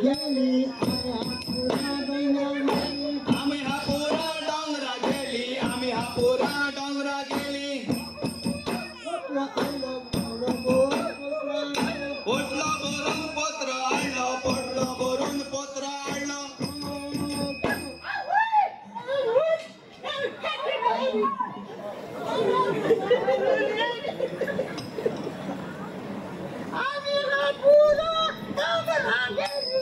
गेली आम्ही हा पोरा डोंगरा गेली आम्ही हा पोरा डोंगरा गेली पोटला भरून पत्र आणलं पोटला भरून पत्र आणलं आम्ही हा पोरा डोंगरा गेली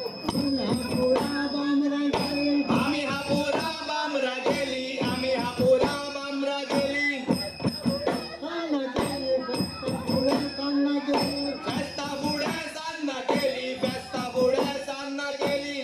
आम्ही हा पोरा बामरा गेली आम्ही हा पोरा बामरा गेली बेस्ता बुड्या सान्ना केली बेस्ता बुड्या सान्ना केली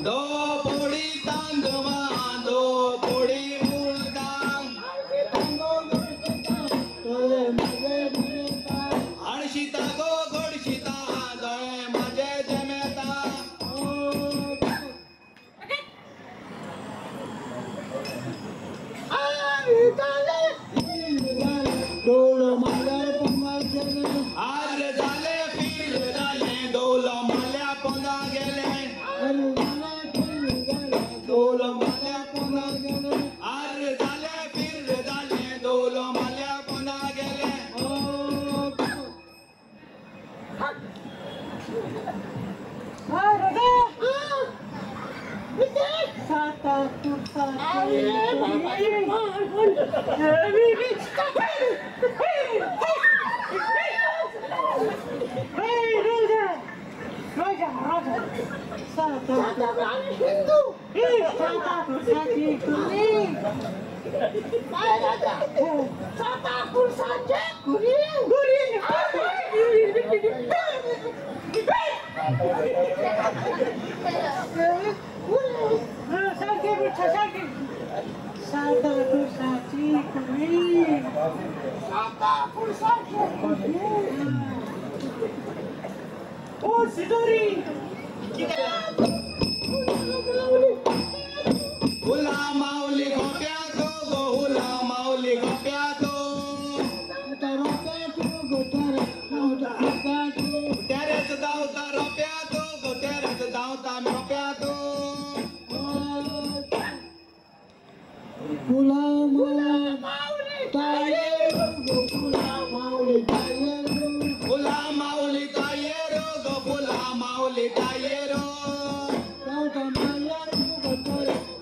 दो पोळी तांदवा दो पोळी मुळदाम हळशीता गो गोडशीता जय माझे जमेता आर झाले पीर झाले डोल माल्या पोंदा गेले डोल माल्या पोंदा गेले आर झाले पीर झाले डोल माल्या पोंदा गेले हुला माऊली गोप्यातो गो हुला माऊली गोप्यातो त्यारेच धावता रोप्यातो गो त्यारेच धावता रोप्यातो फुला माऊली ताये फुला माऊली ताये फुला माऊली तायेरो गो फुला माऊली तायेरो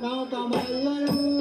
गावता माया